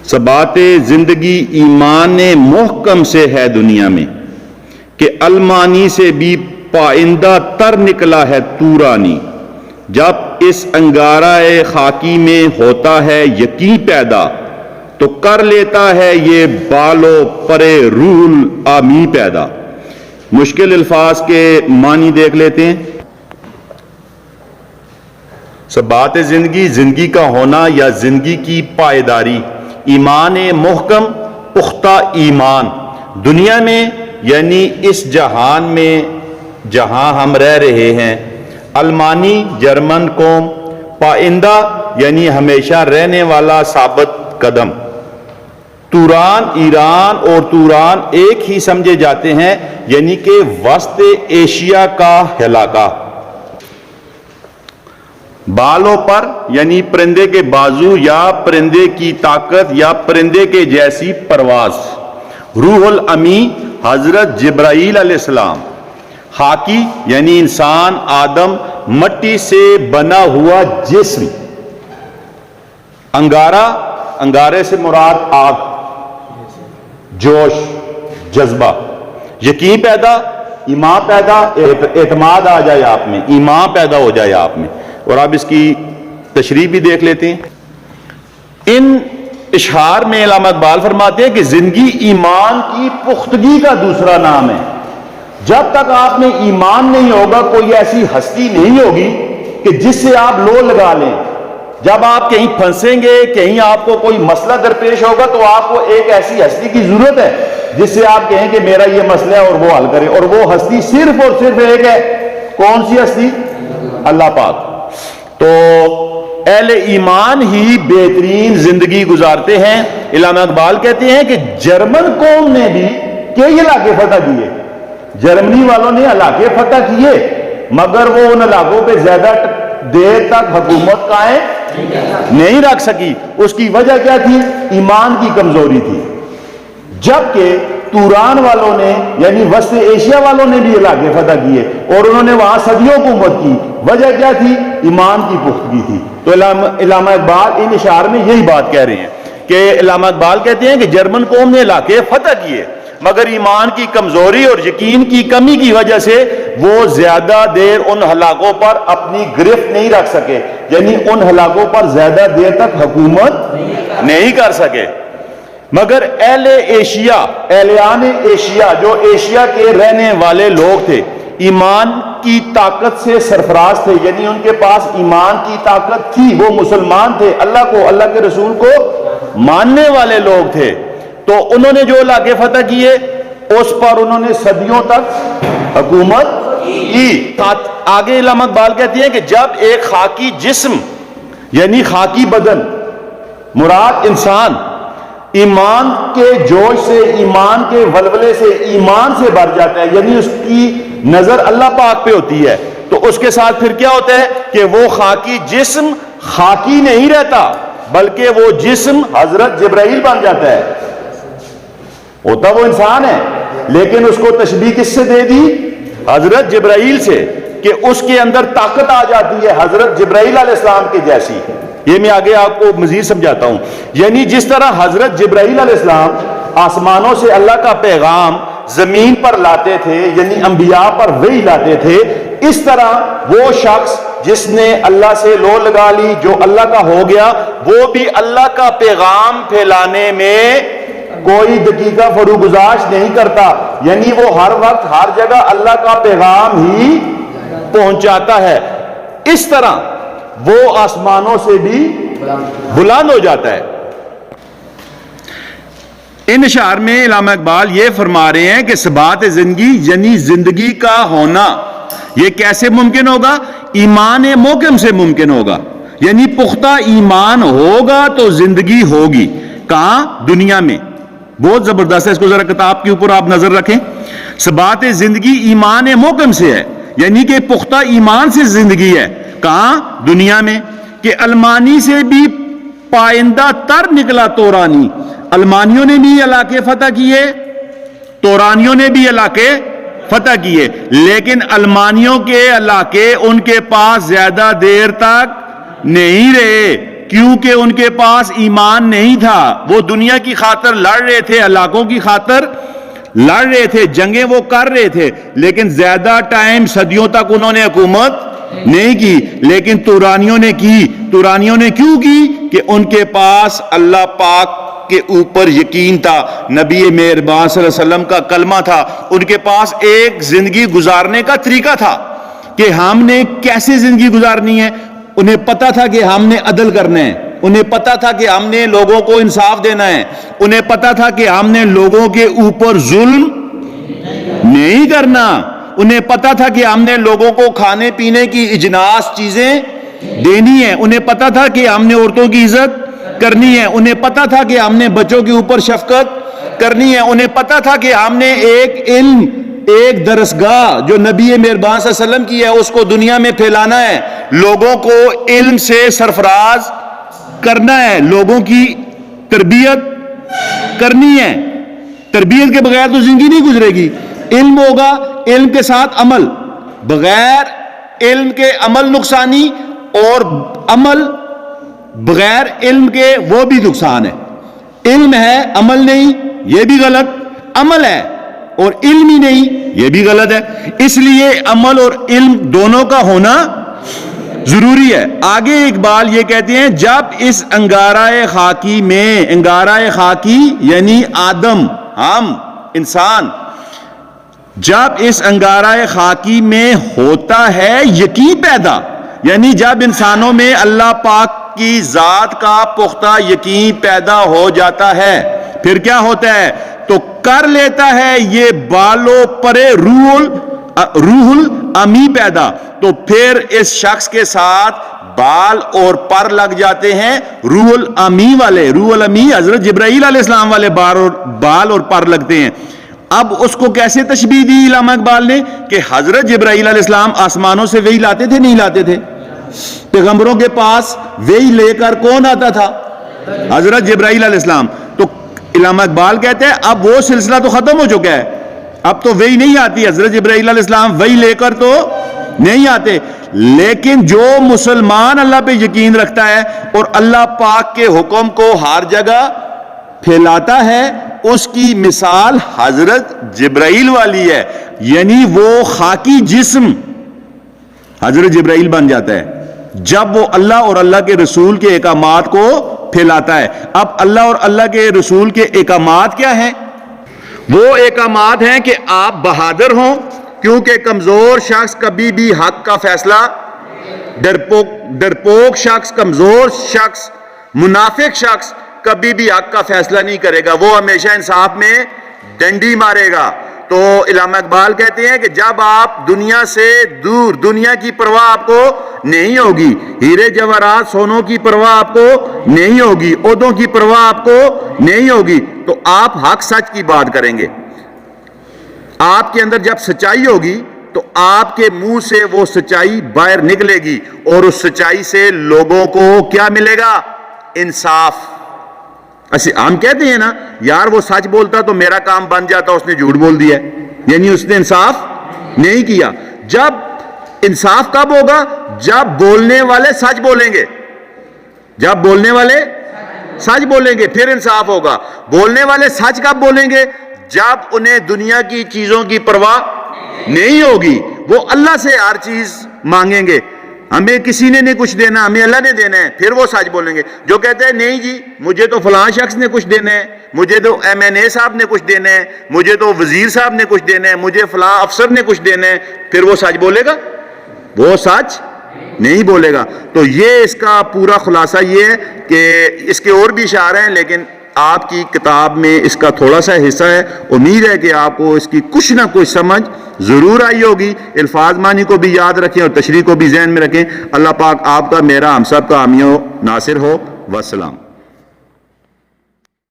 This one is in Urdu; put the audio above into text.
ثبات زندگی ایمان محکم سے ہے دنیا میں کہ المانی سے بھی پائندہ تر نکلا ہے تورانی. جب اس انگارہ خاکی میں ہوتا ہے یقین پیدا تو کر لیتا ہے یہ بالو پرے روح العامی پیدا. مشکل الفاظ کے معنی دیکھ لیتے ہیں. ثبات زندگی، زندگی کا ہونا یا زندگی کی پائیداری. ایمان محکم، پختہ ایمان دنیا میں یعنی اس جہان میں جہاں ہم رہ رہے ہیں. المانی جرمن قوم، پائندہ یعنی ہمیشہ رہنے والا ثابت قدم. توران ایران اور توران ایک ہی سمجھے جاتے ہیں یعنی کہ وسط ایشیا کا علاقہ. بالوں پر یعنی پرندے کے بازو یا پرندے کی طاقت یا پرندے کے جیسی پرواز. روح الامی حضرت جبرائیل علیہ السلام. خاکی یعنی انسان آدم، مٹی سے بنا ہوا جسم. انگارہ، انگارے سے مراد آگ، جوش، جذبہ. یقین پیدا، ایمان پیدا، اعتماد آ جائے آپ میں، ایمان پیدا ہو جائے آپ میں. اور آپ اس کی تشریح بھی دیکھ لیتے ہیں. ان اشعار میں علامہ اقبال فرماتے ہیں کہ زندگی ایمان کی پختگی کا دوسرا نام ہے. جب تک آپ میں ایمان نہیں ہوگا کوئی ایسی ہستی نہیں ہوگی کہ جس سے آپ لو لگا لیں. جب آپ کہیں پھنسیں گے، کہیں آپ کو کوئی مسئلہ درپیش ہوگا تو آپ کو ایک ایسی ہستی کی ضرورت ہے جس سے آپ کہیں کہ میرا یہ مسئلہ ہے اور وہ حل کرے. اور وہ ہستی صرف اور صرف ایک ہے. کون سی ہستی؟ اللہ پاک. تو اہل ایمان ہی بہترین زندگی گزارتے ہیں. علامہ اقبال کہتے ہیں کہ جرمن قوم نے بھی کئی علاقے فتح کیے. جرمنی والوں نے علاقے فتح کیے مگر وہ ان علاقوں پہ زیادہ دیر تک حکومت قائم نہیں رکھ سکی. اس کی وجہ کیا تھی؟ ایمان کی کمزوری تھی. جبکہ توران والوں نے یعنی وسط ایشیا والوں نے بھی علاقے فتح کیے اور انہوں نے وہاں صدیوں حکومت کی. وجہ کیا تھی؟ ایمان کی پختگی تھی. تو علامہ اقبال ان اشعار میں یہی بات کہہ رہے ہیں کہ علامہ اقبال کہتے ہیں کہ جرمن قوم نے علاقے فتح کیے مگر ایمان کی کمزوری اور یقین کی کمی کی وجہ سے وہ زیادہ دیر ان علاقوں پر اپنی گرفت نہیں رکھ سکے، یعنی ان علاقوں پر زیادہ دیر تک حکومت نہیں کر سکے. مگر اہل ایشیا، اہلیان ایشیا جو ایشیا کے رہنے والے لوگ تھے، ایمان کی طاقت سے سرفراز تھے، یعنی ان کے پاس ایمان کی طاقت تھی. وہ مسلمان تھے، اللہ کو، اللہ کے رسول کو ماننے والے لوگ تھے. تو انہوں نے جو علاقے فتح کیے اس پر انہوں نے صدیوں تک حکومت کی. آگے علامہ اقبال کہتے ہیں کہ جب ایک خاکی جسم یعنی خاکی بدن، مراد انسان، ایمان کے جوش سے، ایمان کے ولولے سے، ایمان سے بھر جاتا ہے، یعنی اس کی نظر اللہ پاک پہ ہوتی ہے، تو اس کے ساتھ پھر کیا ہوتا ہے کہ وہ خاکی جسم خاکی نہیں رہتا بلکہ وہ جسم حضرت جبرائیل بن جاتا ہے. ہوتا وہ انسان ہے لیکن اس کو تشبیہ کس سے دے دی؟ حضرت جبرائیل سے، کہ اس کے اندر طاقت آ جاتی ہے حضرت جبرائیل علیہ السلام کے جیسی. یہ میں آگے آپ کو مزید سمجھاتا ہوں. یعنی جس طرح حضرت جبرائیل علیہ السلام آسمانوں سے اللہ کا پیغام زمین پر لاتے تھے، یعنی انبیاء پر وحی لاتے تھے، اس طرح وہ شخص جس نے اللہ سے لو لگا لی، جو اللہ کا ہو گیا، وہ بھی اللہ کا پیغام پھیلانے میں کوئی دقیقہ فروگزاش نہیں کرتا. یعنی وہ ہر وقت ہر جگہ اللہ کا پیغام ہی پہنچاتا ہے. اس طرح وہ آسمانوں سے بھی بلند ہو جاتا ہے. ان اشعار میں علامہ اقبال یہ فرما رہے ہیں کہ ثبات زندگی یعنی زندگی کا ہونا یہ کیسے ممکن ہوگا؟ ایمان محکم سے ممکن ہوگا. یعنی پختہ ایمان ہوگا تو زندگی ہوگی. کہاں؟ دنیا میں. بہت زبردست ہے. اس کو ذرا کتاب کے اوپر آپ نظر رکھیں. ثبات زندگی ایمان محکم سے ہے، یعنی کہ پختہ ایمان سے زندگی ہے. کہاں؟ دنیا میں. کہ المانی سے بھی پائندہ تر نکلا تورانی. المانیوں نے بھی علاقے فتح کیے، تورانیوں نے بھی علاقے فتح کیے، لیکن المانیوں کے علاقے ان کے پاس زیادہ دیر تک نہیں رہے. کیونکہ ان کے پاس ایمان نہیں تھا، وہ دنیا کی خاطر لڑ رہے تھے، علاقوں کی خاطر لڑ رہے تھے، جنگیں وہ کر رہے تھے، لیکن زیادہ ٹائم صدیوں تک انہوں نے حکومت نہیں کی، لیکن تورانیوں نے کی۔ تورانیوں نے کیوں کی؟ کہ ان کے پاس اللہ پاک کے اوپر یقین تھا، نبی مہربان صلی اللہ علیہ وسلم کا کلمہ تھا، ان کے پاس ایک زندگی گزارنے کا طریقہ تھا کہ ہم نے کیسے زندگی گزارنی ہے۔ انہیں پتا تھا کہ ہم نے عدل کرنا ہے، انہیں پتا تھا کہ ہم نے لوگوں کو انصاف دینا ہے، انہیں پتا تھا کہ ہم نے لوگوں کے اوپر ظلم نہیں کرنا، انہیں پتا تھا کہ ہم نے لوگوں کو کھانے پینے کی اجناس چیزیں دینی ہے، انہیں پتا تھا کہ ہم نے عورتوں کی عزت کرنی ہے، انہیں پتا تھا کہ ہم نے بچوں کے اوپر شفقت کرنی ہے، انہیں پتا تھا کہ ہم نے ایک علم، ایک درسگاہ جو نبی مہربان صلی اللہ علیہ وسلم کی ہے اس کو دنیا میں پھیلانا ہے، لوگوں کو علم سے سرفراز کرنا ہے، لوگوں کی تربیت کرنی ہے۔ تربیت کے بغیر تو زندگی نہیں گزرے گی۔ علم ہوگا، علم کے ساتھ عمل، بغیر علم کے عمل نقصانی، اور عمل بغیر علم کے وہ بھی نقصان ہے۔ علم ہے عمل نہیں، یہ بھی غلط، عمل ہے اور علم ہی نہیں، یہ بھی غلط ہے۔ اس لیے عمل اور علم دونوں کا ہونا ضروری ہے۔ آگے اقبال یہ کہتے ہیں، جب اس انگارہ خاکی میں، انگارہ خاکی یعنی آدم، ہم انسان، جب اس انگارہ خاکی میں ہوتا ہے یقین پیدا، یعنی جب انسانوں میں اللہ پاک کی ذات کا پختہ یقین پیدا ہو جاتا ہے، پھر کیا ہوتا ہے؟ تو کر لیتا ہے یہ بالو پرے روح الامی پیدا، تو پھر اس شخص کے ساتھ بال اور پر لگ جاتے ہیں روح الامی والے۔ روح الامی حضرت جبرائیل علیہ السلام والے بال اور پر لگتے ہیں۔ اب اس کو کیسے تشبیہ دی علامہ اقبال نے کہ حضرت جبرائیل علیہ السلام آسمانوں سے وحی لاتے تھے نہیں لاتے تھے؟ پیغمبروں کے پاس وحی لے کر کون آتا تھا؟ حضرت جبرائیل علیہ السلام۔ تو علامہ اقبال کہتے ہیں اب وہ سلسلہ تو ختم ہو چکا ہے، اب تو وحی نہیں آتی، حضرت جبرائیل علیہ السلام وحی لے کر تو نہیں آتے، لیکن جو مسلمان اللہ پہ یقین رکھتا ہے اور اللہ پاک کے حکم کو ہر جگہ پھیلاتا ہے، اس کی مثال حضرت جبرائیل والی ہے، یعنی وہ خاکی جسم حضرت جبرائیل بن جاتا ہے جب وہ اللہ اور اللہ کے رسول کے احکامات کو پھیلاتا ہے۔ اب اللہ اور اللہ کے رسول کے احکامات کیا ہیں؟ وہ احکامات ہیں کہ آپ بہادر ہوں، کیونکہ کمزور شخص کبھی بھی حق کا فیصلہ، ڈرپوک شخص، کمزور شخص، منافق شخص کبھی بھی حق کا فیصلہ نہیں کرے گا، وہ ہمیشہ انصاف میں ڈنڈی مارے گا۔ تو علامہ اقبال کہتے ہیں کہ جب آپ دنیا سے دور، دنیا کی پرواہ آپ کو نہیں ہوگی، ہیرے جواہرات سونوں کی پرواہ آپ کو نہیں ہوگی، عہدوں کی پرواہ آپ کو نہیں ہوگی، تو آپ حق سچ کی بات کریں گے۔ آپ کے اندر جب سچائی ہوگی تو آپ کے منہ سے وہ سچائی باہر نکلے گی، اور اس سچائی سے لوگوں کو کیا ملے گا؟ انصاف۔ ہم کہتے ہیں نا یار وہ سچ بولتا تو میرا کام بن جاتا، اس نے جھوٹ بول دیا، یعنی اس نے انصاف نہیں کیا۔ جب انصاف کب ہوگا؟ جب بولنے والے سچ بولیں گے، جب بولنے والے سچ بولیں گے پھر انصاف ہوگا۔ بولنے والے سچ کب بولیں گے؟ جب انہیں دنیا کی چیزوں کی پرواہ نہیں ہوگی، وہ اللہ سے ہر چیز مانگیں گے، ہمیں کسی نے نہیں کچھ دینا، ہمیں اللہ نے دینا ہے، پھر وہ سچ بولیں گے۔ جو کہتے ہیں نہیں جی مجھے تو فلاں شخص نے کچھ دینا ہے، مجھے تو MNA صاحب نے کچھ دینا ہے، مجھے تو وزیر صاحب نے کچھ دینا ہے، مجھے فلاں افسر نے کچھ دینا ہے، پھر وہ سچ بولے گا؟ وہ سچ نہیں بولے گا۔ تو یہ اس کا پورا خلاصہ یہ ہے کہ اس کے اور بھی اشارے ہیں، لیکن آپ کی کتاب میں اس کا تھوڑا سا حصہ ہے۔ امید ہے کہ آپ کو اس کی کچھ نہ کچھ سمجھ ضرور آئی ہوگی۔ الفاظ معنی کو بھی یاد رکھیں اور تشریح کو بھی ذہن میں رکھیں۔ اللہ پاک آپ کا، میرا، ہم سب کا حامی و ناصر ہو۔ والسلام۔